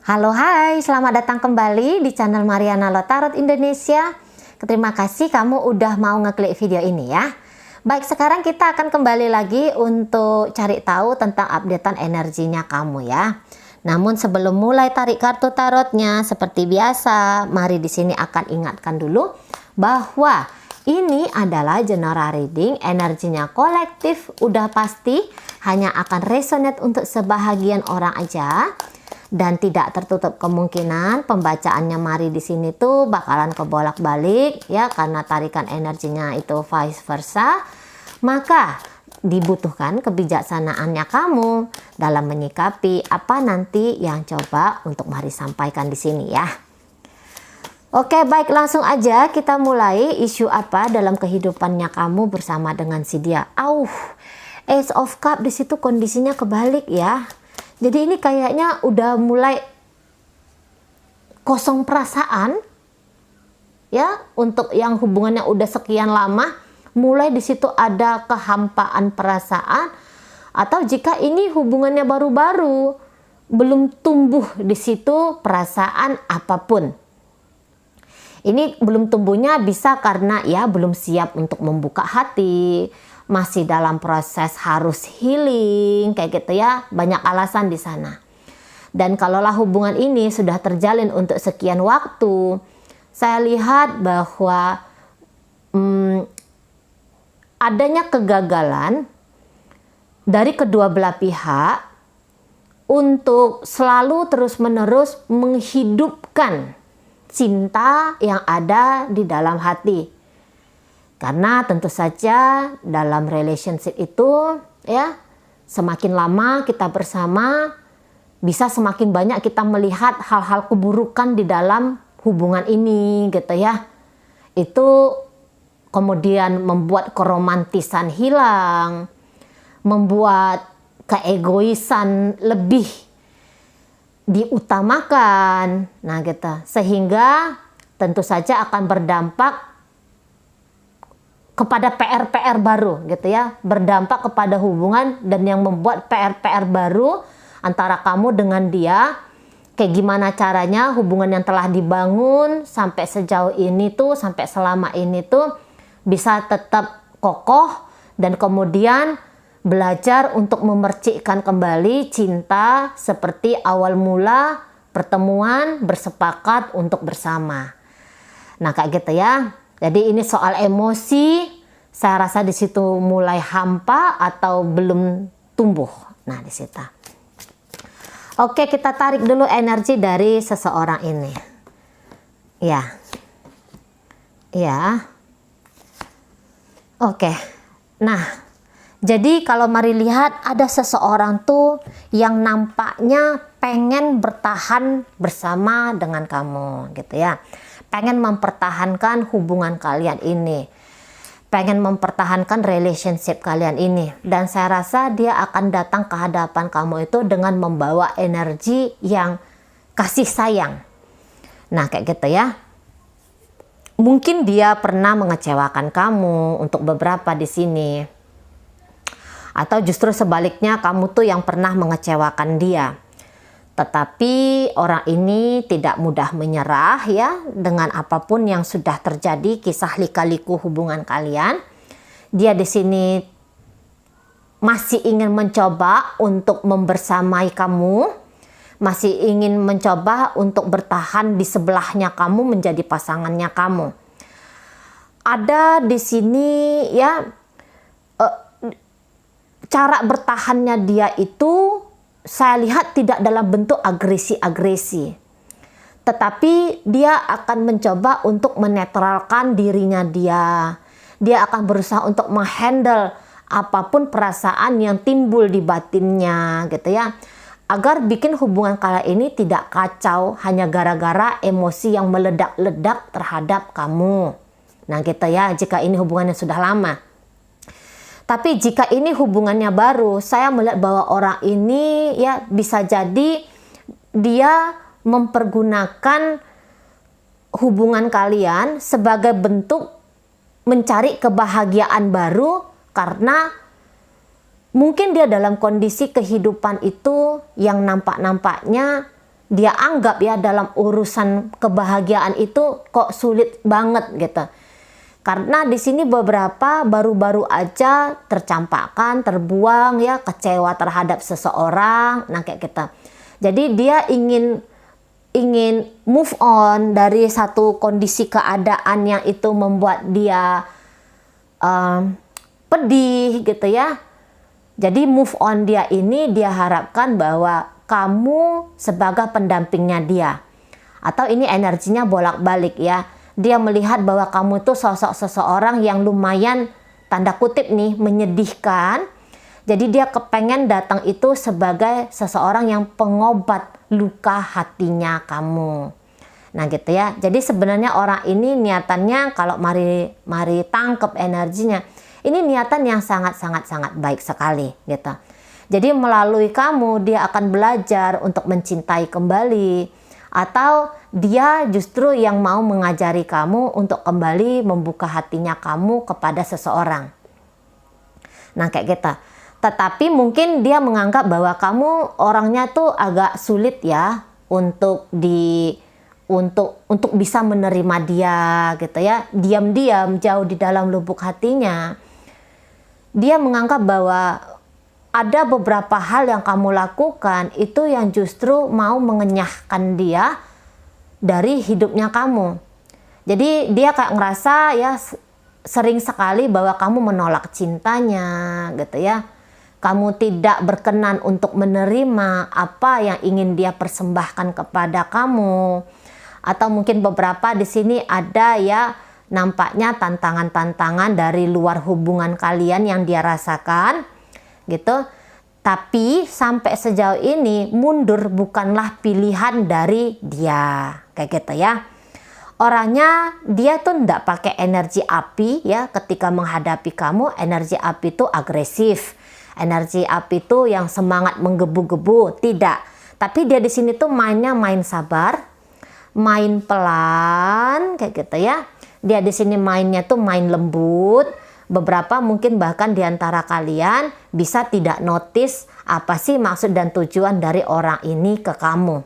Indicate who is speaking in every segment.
Speaker 1: Halo, hai, selamat datang kembali di channel Mariana Lotarot Indonesia. Terima kasih kamu udah mau ngeklik video ini ya. Baik, sekarang kita akan kembali lagi untuk cari tahu tentang updatean energinya kamu ya. Namun sebelum mulai tarik kartu tarotnya, seperti biasa, mari di sini akan ingatkan dulu bahwa ini adalah general reading, energinya kolektif, udah pasti hanya akan resonate untuk sebahagian orang aja. Dan tidak tertutup kemungkinan pembacaannya mari di sini tuh bakalan kebolak-balik ya, karena tarikan energinya itu vice versa. Maka dibutuhkan kebijaksanaannya kamu dalam menyikapi apa nanti yang coba untuk mari sampaikan di sini ya. Oke, baik, langsung aja kita mulai. Isu apa dalam kehidupannya kamu bersama dengan si dia? Ace of Cup di situ kondisinya kebalik ya. Jadi ini kayaknya udah mulai kosong perasaan ya, untuk yang hubungannya udah sekian lama, mulai di situ ada kehampaan perasaan. Atau jika ini hubungannya baru-baru, belum tumbuh di situ perasaan apapun. Ini belum tumbuhnya bisa karena ya belum siap untuk membuka hati, masih dalam proses harus healing kayak gitu ya, banyak alasan di sana. Dan kalaulah hubungan ini sudah terjalin untuk sekian waktu, saya lihat bahwa adanya kegagalan dari kedua belah pihak untuk selalu terus-menerus menghidupkan cinta yang ada di dalam hati. Karena tentu saja dalam relationship itu ya, semakin lama kita bersama, bisa semakin banyak kita melihat hal-hal keburukan di dalam hubungan ini gitu ya. Itu kemudian membuat keromantisan hilang, membuat keegoisan lebih diutamakan. Nah gitu, sehingga tentu saja akan berdampak kepada PR-PR baru gitu ya, berdampak kepada hubungan dan yang membuat PR-PR baru antara kamu dengan dia. Kayak gimana caranya hubungan yang telah dibangun sampai sejauh ini tuh, sampai selama ini tuh bisa tetap kokoh, dan kemudian belajar untuk memercikkan kembali cinta seperti awal mula pertemuan, bersepakat untuk bersama. Nah kayak gitu ya. Jadi ini soal emosi, saya rasa di situ mulai hampa atau belum tumbuh. Nah di situ. Oke, kita tarik dulu energi dari seseorang ini. Ya. Ya. Oke. Nah, jadi kalau mari lihat, ada seseorang tuh yang nampaknya pengen bertahan bersama dengan kamu gitu ya. Pengen mempertahankan hubungan kalian ini, pengen mempertahankan relationship kalian ini. Dan saya rasa dia akan datang ke hadapan kamu itu dengan membawa energi yang kasih sayang. Nah kayak gitu ya. Mungkin dia pernah mengecewakan kamu untuk beberapa di sini, atau justru sebaliknya kamu tuh yang pernah mengecewakan dia. Tetapi orang ini tidak mudah menyerah ya, dengan apapun yang sudah terjadi, kisah lika-liku hubungan kalian. Dia di sini masih ingin mencoba untuk membersamai kamu, masih ingin mencoba untuk bertahan di sebelahnya kamu, menjadi pasangannya kamu. Ada di sini ya, cara bertahannya dia itu saya lihat tidak dalam bentuk agresi-agresi, tetapi dia akan mencoba untuk menetralkan dirinya dia. Dia akan berusaha untuk menghandle apapun perasaan yang timbul di batinnya gitu ya, agar bikin hubungan kalian ini tidak kacau hanya gara-gara emosi yang meledak-ledak terhadap kamu. Nah gitu ya, jika ini hubungannya sudah lama. Tapi jika ini hubungannya baru, saya melihat bahwa orang ini ya bisa jadi dia mempergunakan hubungan kalian sebagai bentuk mencari kebahagiaan baru, karena mungkin dia dalam kondisi kehidupan itu yang nampak-nampaknya dia anggap ya dalam urusan kebahagiaan itu kok sulit banget gitu. Karena di sini beberapa baru-baru aja tercampakkan, terbuang ya, kecewa terhadap seseorang, nah kayak gitu. Jadi dia ingin move on dari satu kondisi keadaan yang itu membuat dia pedih gitu ya. Jadi move on dia ini dia harapkan bahwa kamu sebagai pendampingnya dia. Atau ini energinya bolak-balik ya. Dia melihat bahwa kamu tuh sosok seseorang yang lumayan tanda kutip nih menyedihkan. Jadi dia kepengen datang itu sebagai seseorang yang pengobat luka hatinya kamu. Nah gitu ya. Jadi sebenarnya orang ini niatannya kalau mari tangkep energinya. Ini niatan yang sangat baik sekali gitu. Jadi melalui kamu dia akan belajar untuk mencintai kembali. Atau dia justru yang mau mengajari kamu untuk kembali membuka hatinya kamu kepada seseorang. Nah kayak gitu. Tetapi mungkin dia menganggap bahwa kamu orangnya tuh agak sulit ya untuk bisa menerima dia gitu ya. Diam-diam jauh di dalam lubuk hatinya. Dia menganggap bahwa ada beberapa hal yang kamu lakukan itu yang justru mau mengenyahkan dia dari hidupnya kamu. Jadi dia kayak ngerasa ya sering sekali bahwa kamu menolak cintanya gitu ya. Kamu tidak berkenan untuk menerima apa yang ingin dia persembahkan kepada kamu. Atau mungkin beberapa di sini ada ya nampaknya tantangan-tantangan dari luar hubungan kalian yang dia rasakan gitu. Tapi sampai sejauh ini mundur bukanlah pilihan dari dia kayak gitu ya. Orangnya dia tuh ndak pakai energi api ya ketika menghadapi kamu. Energi api itu agresif, energi api itu yang semangat menggebu-gebu, tidak. Tapi dia di sini tuh mainnya main sabar, main pelan kayak gitu ya. Dia di sini mainnya tuh main lembut. Beberapa mungkin bahkan diantara kalian bisa tidak notice apa sih maksud dan tujuan dari orang ini ke kamu.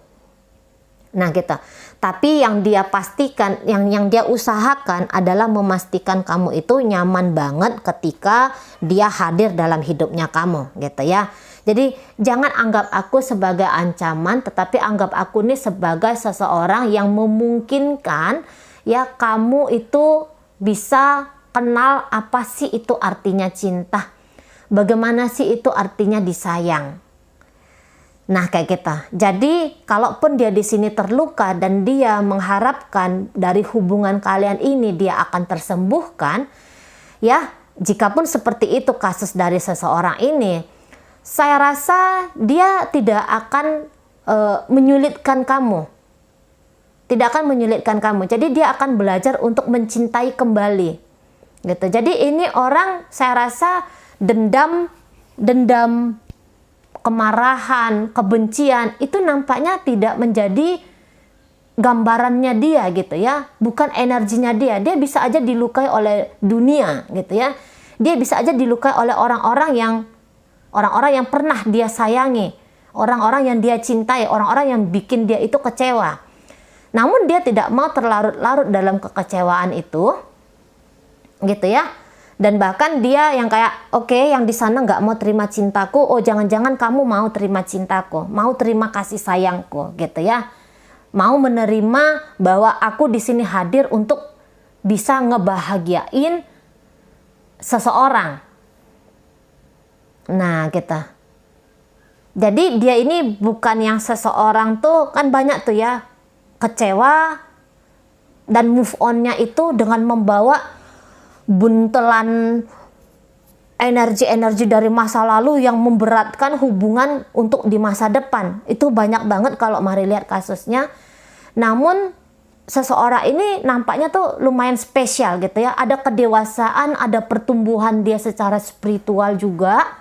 Speaker 1: Nah gitu. Tapi yang dia pastikan, yang dia usahakan adalah memastikan kamu itu nyaman banget ketika dia hadir dalam hidupnya kamu gitu ya. Jadi jangan anggap aku sebagai ancaman, tetapi anggap aku nih sebagai seseorang yang memungkinkan ya kamu itu bisa kenal apa sih itu artinya cinta. Bagaimana sih itu artinya disayang. Nah kayak gitu. Jadi kalaupun dia di sini terluka dan dia mengharapkan dari hubungan kalian ini dia akan tersembuhkan, ya jikapun seperti itu kasus dari seseorang ini, saya rasa dia tidak akan menyulitkan kamu. Tidak akan menyulitkan kamu. Jadi dia akan belajar untuk mencintai kembali. Gitu. Jadi ini orang saya rasa dendam, kemarahan, kebencian itu nampaknya tidak menjadi gambarannya dia gitu ya. Bukan energinya dia. Dia bisa aja dilukai oleh dunia gitu ya. Dia bisa aja dilukai oleh orang-orang yang pernah dia sayangi, orang-orang yang dia cintai, orang-orang yang bikin dia itu kecewa. Namun dia tidak mau terlarut-larut dalam kekecewaan itu, gitu ya. Dan bahkan dia yang kayak, oke, yang di sana nggak mau terima cintaku, oh jangan-jangan kamu mau terima cintaku, mau terima kasih sayangku, gitu ya. Mau menerima bahwa aku di sini hadir untuk bisa ngebahagiain seseorang. Nah, gitu. Jadi dia ini bukan yang seseorang tuh, kan banyak tuh ya, kecewa dan move on-nya itu dengan membawa buntelan energi-energi dari masa lalu yang memberatkan hubungan untuk di masa depan. Itu banyak banget kalau mari lihat kasusnya. Namun seseorang ini nampaknya tuh lumayan spesial gitu ya. Ada kedewasaan, ada pertumbuhan dia secara spiritual juga.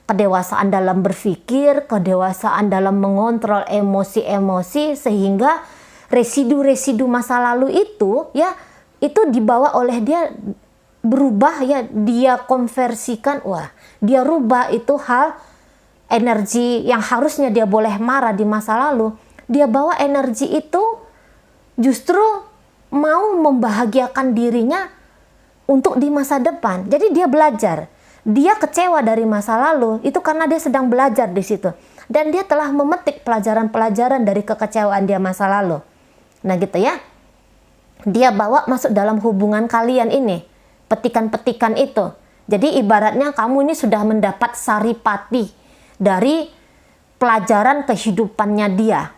Speaker 1: Kedewasaan dalam berpikir, kedewasaan dalam mengontrol emosi-emosi sehingga residu-residu masa lalu itu ya itu dibawa oleh dia berubah ya, dia konversikan, wah dia rubah itu hal energi yang harusnya dia boleh marah di masa lalu dia bawa energi itu justru mau membahagiakan dirinya untuk di masa depan. Jadi dia belajar. Dia kecewa dari masa lalu itu karena dia sedang belajar di situ. Dan dia telah memetik pelajaran-pelajaran dari kekecewaan dia masa lalu. Nah gitu ya. Dia bawa masuk dalam hubungan kalian ini. Petikan-petikan itu. Jadi ibaratnya kamu ini sudah mendapat saripati dari pelajaran kehidupannya dia.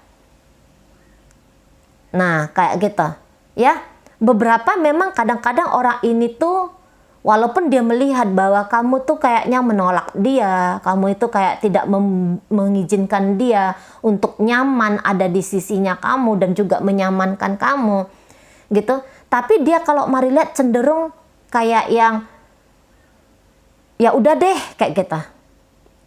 Speaker 1: Nah, kayak gitu. Ya. Beberapa memang kadang-kadang orang ini tuh walaupun dia melihat bahwa kamu tuh kayaknya menolak dia, kamu itu kayak tidak mengizinkan dia untuk nyaman ada di sisinya kamu dan juga menyamankan kamu. Gitu. Tapi dia kalau mari lihat cenderung kayak yang ya udah deh kayak gitu.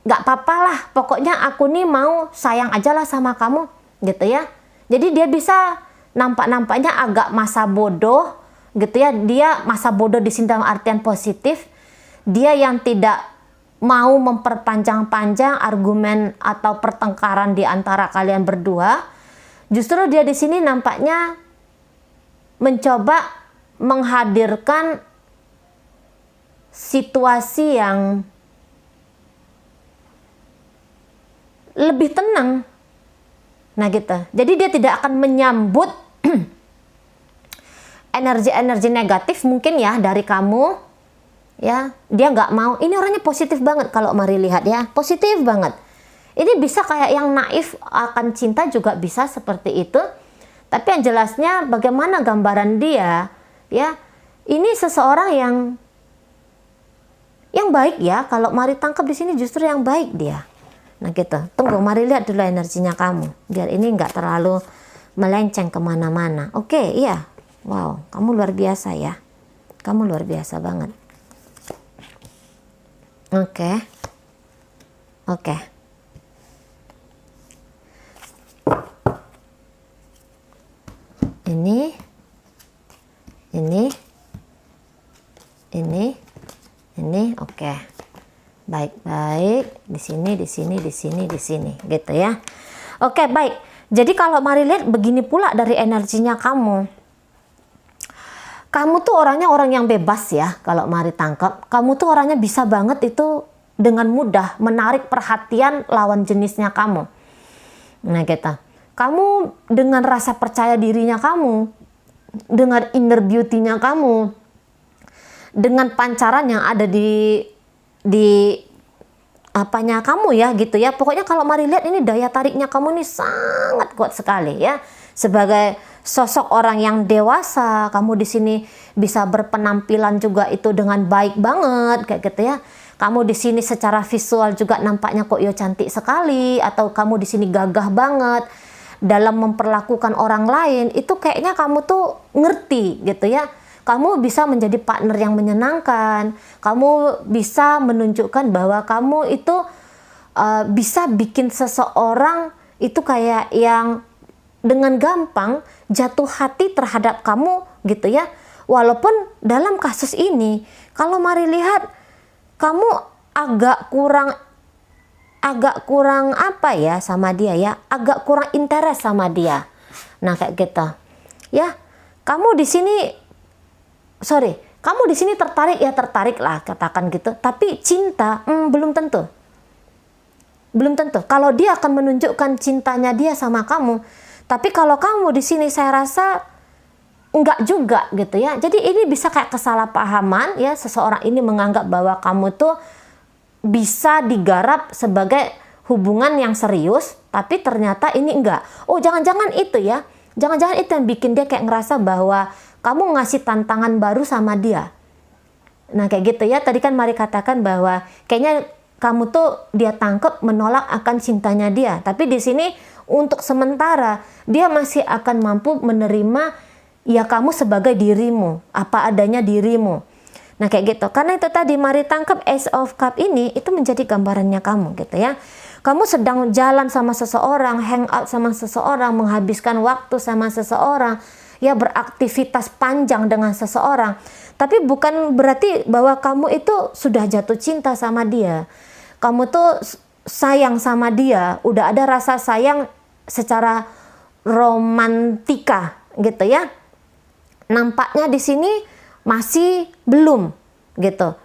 Speaker 1: Gak apa-apa lah, pokoknya aku nih mau sayang aja lah sama kamu gitu ya. Jadi dia bisa nampak-nampaknya agak masa bodoh gitu ya. Dia masa bodoh di sini dalam artian positif. Dia yang tidak mau memperpanjang-panjang argumen atau pertengkaran di antara kalian berdua. Justru dia di sini nampaknya mencoba menghadirkan situasi yang lebih tenang. Nah gitu. Jadi dia tidak akan menyambut energi-energi negatif mungkin ya dari kamu. Ya, dia nggak mau. Ini orangnya positif banget kalau mari lihat ya. Positif banget. Ini bisa kayak yang naif akan cinta juga bisa seperti itu. Tapi yang jelasnya bagaimana gambaran dia, ya. Ini seseorang yang baik ya. Kalau mari tangkap di sini justru yang baik dia. Nah gitu. Tunggu, mari lihat dulu energinya kamu. Biar ini nggak terlalu melenceng kemana-mana. Oke, iya. Wow, kamu luar biasa ya. Kamu luar biasa banget. Oke. Oke. Ini, oke. Baik, di sini, gitu ya. Oke, baik. Jadi kalau mari lihat begini pula dari energinya kamu. Kamu tuh orangnya orang yang bebas ya, kalau mari tangkap. Kamu tuh orangnya bisa banget itu dengan mudah menarik perhatian lawan jenisnya kamu. Nah, gitu. Kamu dengan rasa percaya dirinya kamu, dengan inner beauty-nya kamu, dengan pancaran yang ada di apanya kamu ya gitu ya. Pokoknya kalau mari lihat ini daya tariknya kamu ini sangat kuat sekali ya. Sebagai sosok orang yang dewasa, kamu di sini bisa berpenampilan juga itu dengan baik banget kayak gitu ya. Kamu di sini secara visual juga nampaknya kok yo cantik sekali, atau kamu di sini gagah banget dalam memperlakukan orang lain. Itu kayaknya kamu tuh ngerti gitu ya. Kamu bisa menjadi partner yang menyenangkan. Kamu bisa menunjukkan bahwa kamu itu bisa bikin seseorang itu kayak yang dengan gampang jatuh hati terhadap kamu gitu ya. Walaupun dalam kasus ini, kalau mari lihat kamu agak kurang apa ya sama dia ya, agak kurang interest sama dia. Nah kayak gitu ya. Kamu di sini tertarik lah katakan gitu, tapi cinta belum tentu. Kalau dia akan menunjukkan cintanya dia sama kamu, tapi kalau kamu di sini saya rasa enggak juga gitu ya. Jadi ini bisa kayak kesalahpahaman ya, seseorang ini menganggap bahwa kamu tuh bisa digarap sebagai hubungan yang serius, tapi ternyata ini enggak. Oh, jangan-jangan itu ya. Jangan-jangan itu yang bikin dia kayak ngerasa bahwa kamu ngasih tantangan baru sama dia. Nah kayak gitu ya. Tadi kan mari katakan bahwa kayaknya kamu tuh dia tangkep menolak akan cintanya dia. Tapi di sini untuk sementara dia masih akan mampu menerima ya kamu sebagai dirimu, apa adanya dirimu. Nah kayak gitu. Karena itu tadi mari tangkap Ace of Cup ini itu menjadi gambarannya kamu gitu ya. Kamu sedang jalan sama seseorang, hang out sama seseorang, menghabiskan waktu sama seseorang, ya beraktivitas panjang dengan seseorang. Tapi bukan berarti bahwa kamu itu sudah jatuh cinta sama dia. Kamu tuh sayang sama dia, udah ada rasa sayang secara romantika gitu ya. Nampaknya di sini masih belum gitu.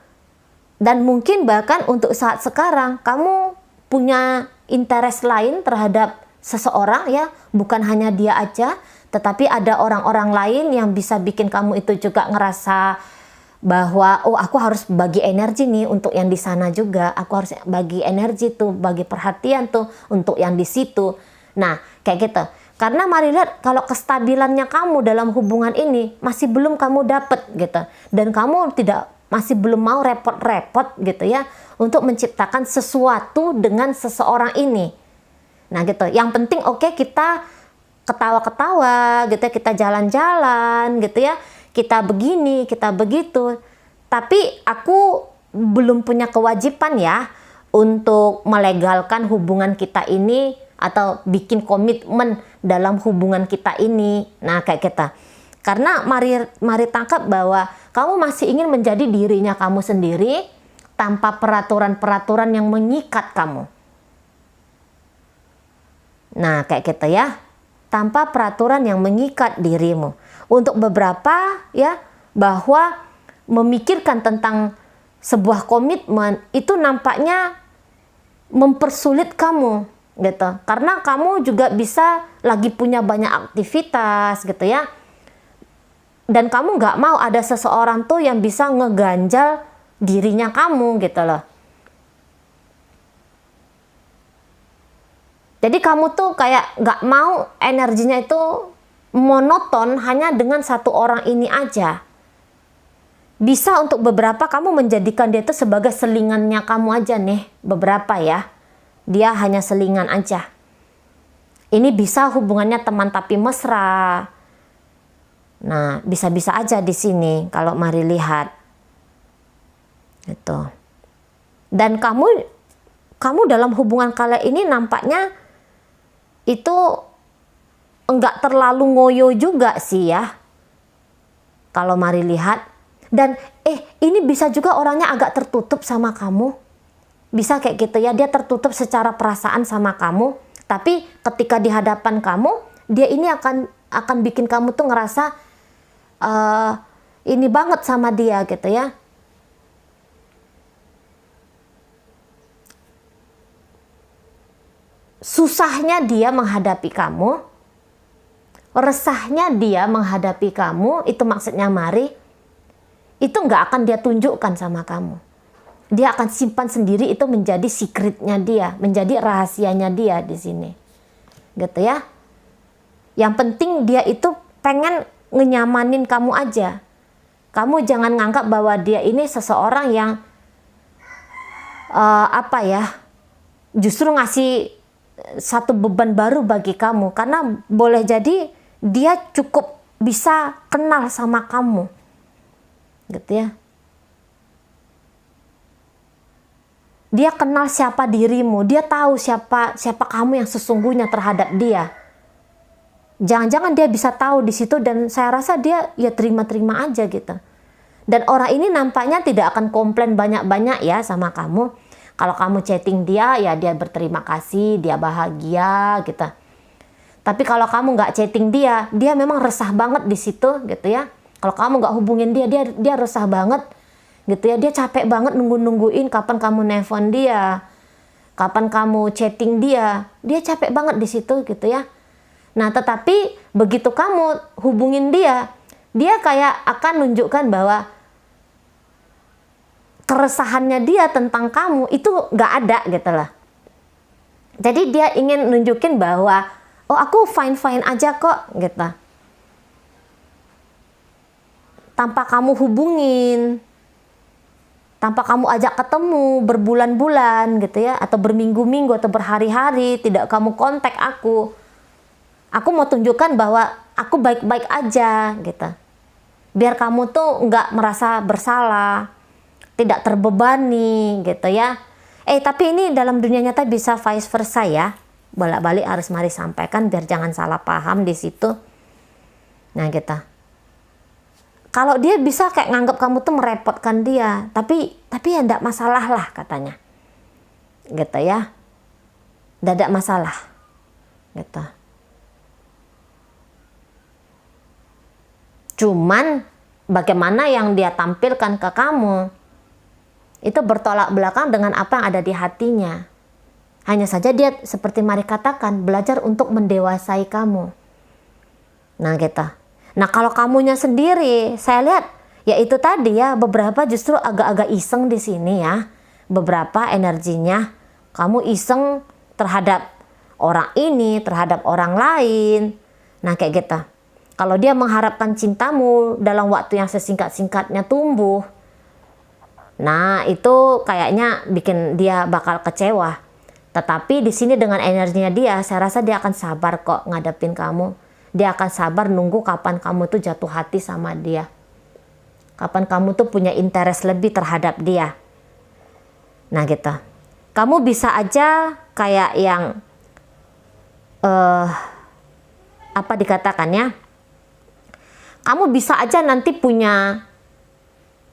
Speaker 1: Dan mungkin bahkan untuk saat sekarang kamu punya interest lain terhadap seseorang ya, bukan hanya dia aja, tetapi ada orang-orang lain yang bisa bikin kamu itu juga ngerasa bahwa oh aku harus bagi energi nih untuk yang di sana juga, aku harus bagi energi tuh, bagi perhatian tuh untuk yang di situ. Nah kayak gitu. Karena mari lihat kalau kestabilannya kamu dalam hubungan ini masih belum kamu dapet gitu, dan kamu masih belum mau repot-repot gitu ya untuk menciptakan sesuatu dengan seseorang ini. Nah gitu. Yang penting oke, kita ketawa-ketawa gitu ya, kita jalan-jalan gitu ya, kita begini, kita begitu. Tapi aku belum punya kewajiban ya untuk melegalkan hubungan kita ini atau bikin komitmen dalam hubungan kita ini. Nah kayak kita. Karena mari tangkap bahwa kamu masih ingin menjadi dirinya kamu sendiri tanpa peraturan-peraturan yang mengikat kamu. Nah kayak kita ya. Tanpa peraturan yang mengikat dirimu. Untuk beberapa ya, bahwa memikirkan tentang sebuah komitmen itu nampaknya mempersulit kamu gitu. Karena kamu juga bisa lagi punya banyak aktivitas gitu ya. Dan kamu nggak mau ada seseorang tuh yang bisa ngeganjal dirinya kamu gitu loh. Jadi kamu tuh kayak nggak mau energinya itu monoton hanya dengan satu orang ini aja. Bisa untuk beberapa kamu menjadikan dia itu sebagai selingannya kamu aja nih. Beberapa ya. Dia hanya selingan aja. Ini bisa hubungannya teman tapi mesra. Nah, bisa-bisa aja di sini kalau mari lihat. Gitu. Dan kamu dalam hubungan kalian ini nampaknya itu enggak terlalu ngoyo juga sih ya. Kalau mari lihat. Dan ini bisa juga orangnya agak tertutup sama kamu. Bisa kayak gitu ya, dia tertutup secara perasaan sama kamu. Tapi ketika di hadapan kamu, dia ini akan bikin kamu tuh ngerasa ini banget sama dia gitu ya. Susahnya dia menghadapi kamu, resahnya dia menghadapi kamu, itu maksudnya mari, itu nggak akan dia tunjukkan sama kamu. Dia akan simpan sendiri, itu menjadi secretnya dia, menjadi rahasianya dia di sini. Gitu ya. Yang penting dia itu pengen ngenyamanin kamu aja. Kamu jangan nganggap bahwa dia ini seseorang yang justru ngasih satu beban baru bagi kamu. Karena boleh jadi dia cukup bisa kenal sama kamu. Gitu ya. Dia kenal siapa dirimu, dia tahu siapa kamu yang sesungguhnya terhadap dia. Jangan-jangan dia bisa tahu di situ, dan saya rasa dia ya terima-terima aja gitu. Dan orang ini nampaknya tidak akan komplain banyak-banyak ya sama kamu. Kalau kamu chatting dia, ya dia berterima kasih, dia bahagia gitu. Tapi kalau kamu nggak chatting dia memang resah banget di situ gitu ya. Kalau kamu nggak hubungin dia resah banget. Gitu ya, dia capek banget nungguin kapan kamu nelpon dia, kapan kamu chatting dia capek banget di situ gitu ya. Nah tetapi begitu kamu hubungin dia kayak akan nunjukkan bahwa keresahannya dia tentang kamu itu nggak ada gitu lah. Jadi dia ingin nunjukin bahwa oh aku fine aja kok gitu, tanpa kamu hubungin, tanpa kamu ajak ketemu berbulan-bulan gitu ya, atau berminggu-minggu atau berhari-hari tidak kamu kontak aku. Aku mau tunjukkan bahwa aku baik-baik aja gitu. Biar kamu tuh nggak merasa bersalah, tidak terbebani gitu ya. Tapi ini dalam dunia nyata bisa vice versa ya. Bolak-balik harus mari sampaikan biar jangan salah paham di situ. Nah gitu. Kalau dia bisa kayak nganggap kamu tuh merepotkan dia, tapi ya enggak masalah lah katanya. Gitu ya. Enggak masalah. Gitu. Cuman bagaimana yang dia tampilkan ke kamu itu bertolak belakang dengan apa yang ada di hatinya. Hanya saja dia seperti Mari katakan, belajar untuk mendewasai kamu. Nah gitu. Nah kalau kamunya sendiri, saya lihat ya itu tadi ya, beberapa justru agak-agak iseng di sini ya. Beberapa energinya kamu iseng terhadap orang ini, terhadap orang lain. Nah kayak gitu. Kalau dia mengharapkan cintamu dalam waktu yang sesingkat-singkatnya tumbuh, nah itu kayaknya bikin dia bakal kecewa. Tetapi di sini dengan energinya dia, saya rasa dia akan sabar kok ngadepin kamu. Dia akan sabar nunggu kapan kamu tuh jatuh hati sama dia. Kapan kamu tuh punya interest lebih terhadap dia. Nah gitu. Kamu bisa aja kayak yang apa dikatakannya? Kamu bisa aja nanti punya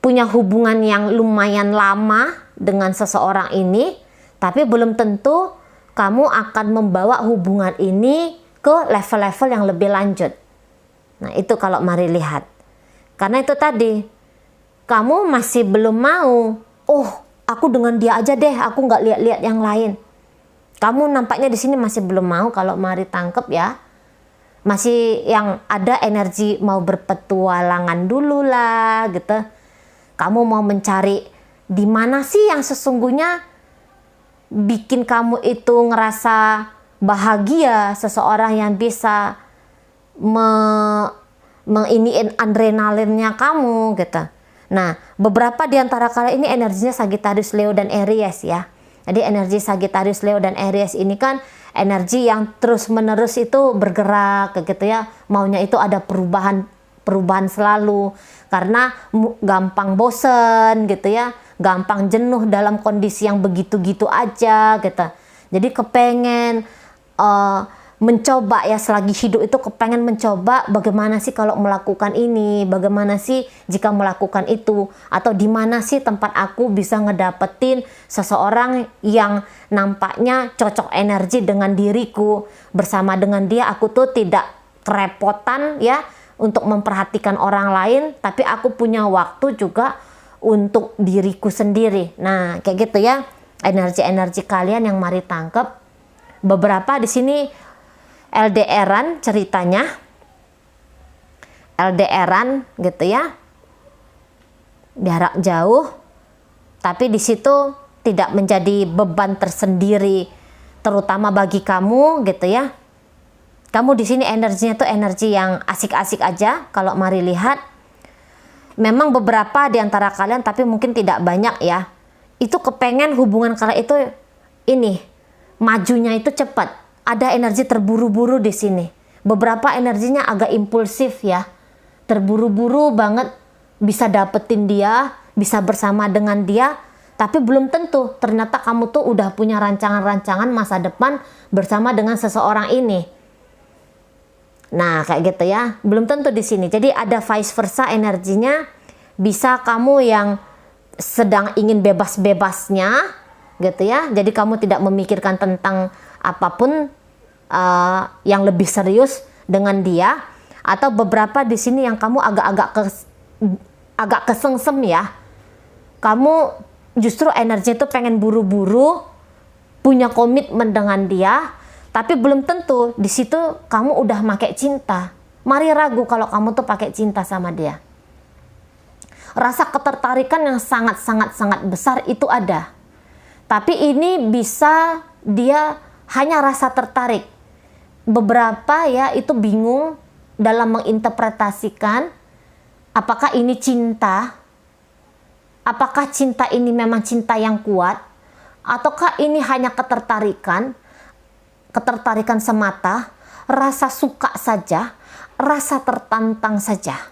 Speaker 1: hubungan yang lumayan lama dengan seseorang ini, tapi belum tentu kamu akan membawa hubungan ini ke level-level yang lebih lanjut. Nah itu kalau Mari lihat. Karena itu tadi, kamu masih belum mau, oh aku dengan dia aja deh, aku nggak lihat-lihat yang lain. Kamu nampaknya di sini masih belum mau kalau Mari tangkep ya. Masih yang ada energi mau berpetualangan dulu lah gitu. Kamu mau mencari di mana sih yang sesungguhnya bikin kamu itu ngerasa bahagia, seseorang yang bisa menginiin adrenalinnya kamu gitu. Nah, beberapa di antara kalian ini energinya Sagittarius, Leo, dan Aries ya. Jadi energi Sagittarius, Leo, dan Aries ini kan energi yang terus-menerus itu bergerak gitu ya. Maunya itu ada perubahan selalu. Karena gampang bosen gitu ya. Gampang jenuh dalam kondisi yang begitu-gitu aja gitu. Jadi kepengen mencoba ya, selagi hidup itu kepengen mencoba bagaimana sih kalau melakukan ini, bagaimana sih jika melakukan itu, atau di mana sih tempat aku bisa ngedapetin seseorang yang nampaknya cocok energi dengan diriku. Bersama dengan dia aku tuh tidak kerepotan ya untuk memperhatikan orang lain, tapi aku punya waktu juga untuk diriku sendiri. Nah kayak gitu ya energi-energi kalian yang Mari tangkep. Beberapa di sini LDRan ceritanya, LDRan gitu ya, jarak jauh, tapi di situ tidak menjadi beban tersendiri, terutama bagi kamu gitu ya. Kamu di sini energinya tuh energi yang asik-asik aja kalau Mari lihat. Memang beberapa di antara kalian, tapi mungkin tidak banyak ya, itu kepengen hubungan kalian itu ini majunya itu cepat. Ada energi terburu-buru di sini. Beberapa energinya agak impulsif ya. Terburu-buru banget bisa dapetin dia, bisa bersama dengan dia, tapi belum tentu ternyata kamu tuh udah punya rancangan-rancangan masa depan bersama dengan seseorang ini. Nah, kayak gitu ya. Belum tentu di sini. Jadi ada vice versa energinya. Bisa kamu yang sedang ingin bebas-bebasnya gitu ya. Jadi kamu tidak memikirkan tentang apapun yang lebih serius dengan dia, atau beberapa di sini yang kamu agak kesengsem ya. Kamu justru energi itu pengen buru-buru punya komitmen dengan dia, tapi belum tentu di situ kamu udah pakai cinta. Mari ragu kalau kamu tuh pakai cinta sama dia. Rasa ketertarikan yang sangat besar itu ada. Tapi ini bisa dia hanya rasa tertarik. Beberapa ya itu bingung dalam menginterpretasikan apakah ini cinta, apakah cinta ini memang cinta yang kuat, ataukah ini hanya ketertarikan semata, rasa suka saja, rasa tertantang saja.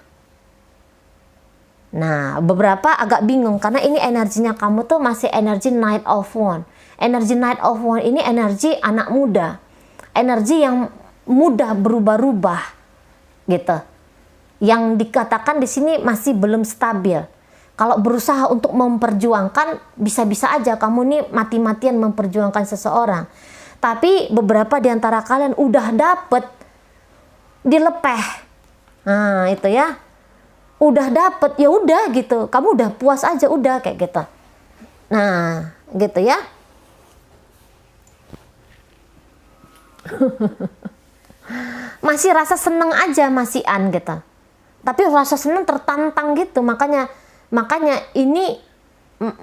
Speaker 1: Nah, beberapa agak bingung karena ini energinya kamu tuh masih energi Knight of Wands. Energi Knight of Wands ini energi anak muda. Energi yang mudah berubah-ubah gitu. Yang dikatakan di sini masih belum stabil. Kalau berusaha untuk memperjuangkan, bisa-bisa aja kamu nih mati-matian memperjuangkan seseorang. Tapi beberapa di antara kalian udah dapet, dilepeh. Nah, itu ya. udah dapet ya udah gitu, kamu udah puas aja udah kayak gitu. Nah gitu ya. Masih rasa seneng aja masih gitu, tapi rasa seneng tertantang gitu. Makanya ini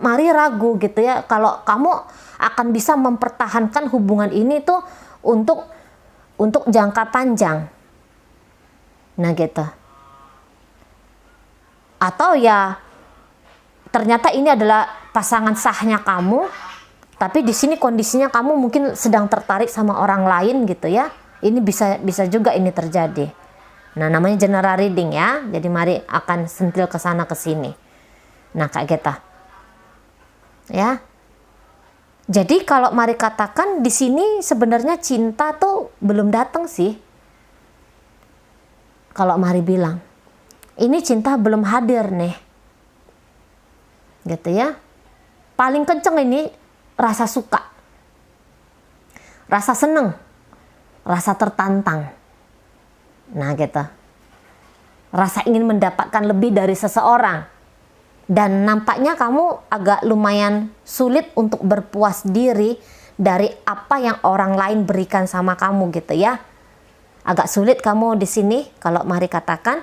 Speaker 1: mari ragu gitu ya, kalau kamu akan bisa mempertahankan hubungan ini tuh untuk jangka panjang. Nah gitu. Atau ya ternyata ini adalah pasangan sahnya kamu, tapi di sini kondisinya kamu mungkin sedang tertarik sama orang lain gitu ya. Ini bisa juga ini terjadi. Nah namanya general reading ya. Jadi mari akan sentil ke sana ke sini. Nah kayak gitu. Ya. Jadi kalau mari katakan di sini sebenarnya cinta tuh belum datang sih. Kalau mari bilang ini cinta belum hadir nih, gitu ya. Paling kenceng ini rasa suka, rasa seneng, rasa tertantang. Nah gitu, rasa ingin mendapatkan lebih dari seseorang. Dan nampaknya kamu agak lumayan sulit untuk berpuas diri dari apa yang orang lain berikan sama kamu gitu ya. Agak sulit kamu di sini kalau mari katakan,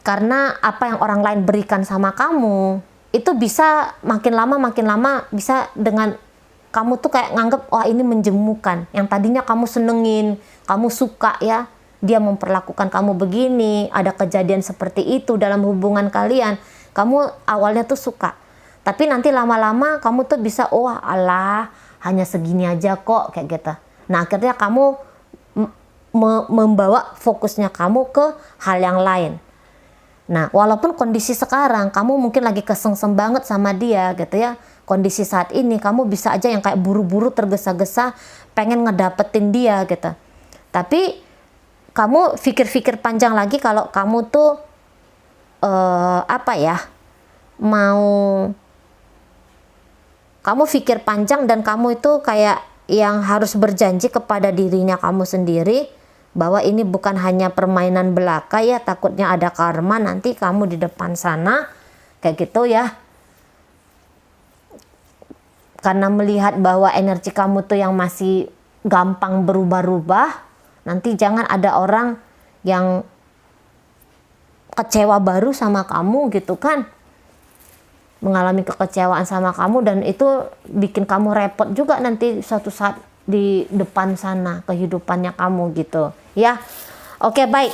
Speaker 1: karena apa yang orang lain berikan sama kamu itu bisa makin lama bisa dengan kamu tuh kayak nganggep wah ini menjemukan. Yang tadinya kamu senengin, kamu suka ya, dia memperlakukan kamu begini, ada kejadian seperti itu dalam hubungan kalian. Kamu awalnya tuh suka, tapi nanti lama-lama kamu tuh bisa wah alah hanya segini aja kok kayak gitu. Nah akhirnya kamu membawa fokusnya kamu ke hal yang lain. Nah, walaupun kondisi sekarang kamu mungkin lagi kesengsem banget sama dia gitu ya. Kondisi saat ini kamu bisa aja yang kayak buru-buru tergesa-gesa pengen ngedapetin dia gitu. Tapi kamu pikir-pikir panjang lagi kalau kamu tuh kamu pikir panjang dan kamu itu kayak yang harus berjanji kepada dirinya kamu sendiri bahwa ini bukan hanya permainan belaka ya, takutnya ada karma nanti kamu di depan sana kayak gitu ya. Karena melihat bahwa energi kamu tuh yang masih gampang berubah-ubah, nanti jangan ada orang yang kecewa baru sama kamu gitu kan, mengalami kekecewaan sama kamu, dan itu bikin kamu repot juga nanti suatu saat di depan sana kehidupannya kamu gitu ya. Oke baik.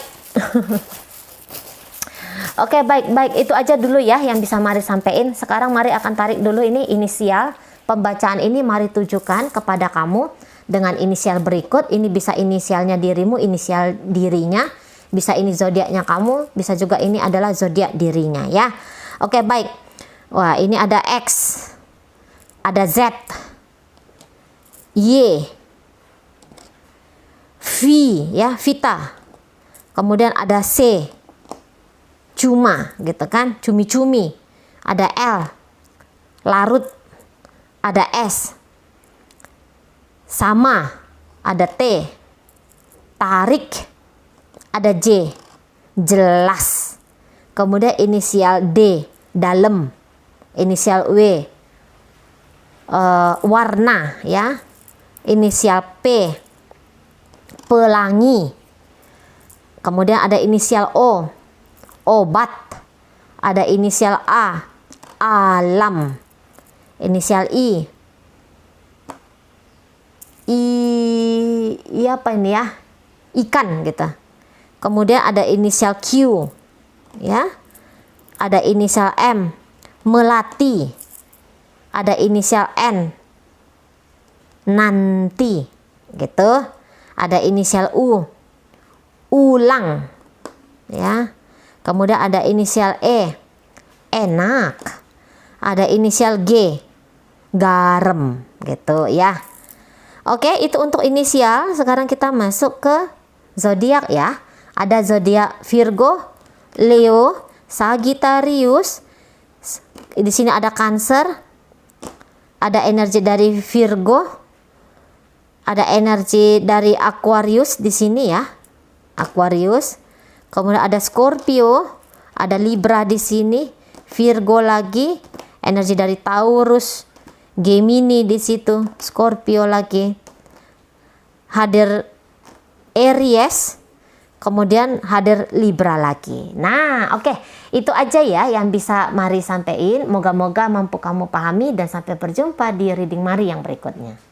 Speaker 1: Oke baik itu aja dulu ya yang bisa mari sampaikan. Sekarang mari akan tarik dulu ini inisial pembacaan ini, mari tujukan kepada kamu dengan inisial berikut. Ini bisa inisialnya dirimu, inisial dirinya, bisa ini zodiaknya kamu, bisa juga ini adalah zodiak dirinya ya. Oke baik. Wah ini ada X, ada Z, Y, V ya, Vita. Kemudian ada C, cuma gitu kan, cumi-cumi. Ada L, larut. Ada S, sama. Ada T, tarik. Ada J, jelas. Kemudian inisial D, dalam. Inisial W, warna ya. Inisial P, pelangi. Kemudian ada inisial O, obat. Ada inisial A, alam. Inisial I apa ini ya, ikan gitu. Kemudian ada inisial Q ya. Ada inisial M, melati. Ada inisial N, nanti gitu. Ada inisial U, ulang ya. Kemudian ada inisial E, enak. Ada inisial G, garam gitu ya. Oke, itu untuk inisial. Sekarang kita masuk ke zodiak ya. Ada zodiak Virgo, Leo, Sagittarius. Di sini ada Cancer. Ada energi dari Virgo. Ada energi dari Aquarius di sini ya. Aquarius. Kemudian ada Scorpio, ada Libra di sini, Virgo lagi, energi dari Taurus, Gemini di situ, Scorpio lagi, hadir Aries, kemudian hadir Libra lagi. Nah, oke, itu aja ya yang bisa Mari sampaikan. Moga-moga mampu kamu pahami, dan sampai berjumpa di reading Mari yang berikutnya.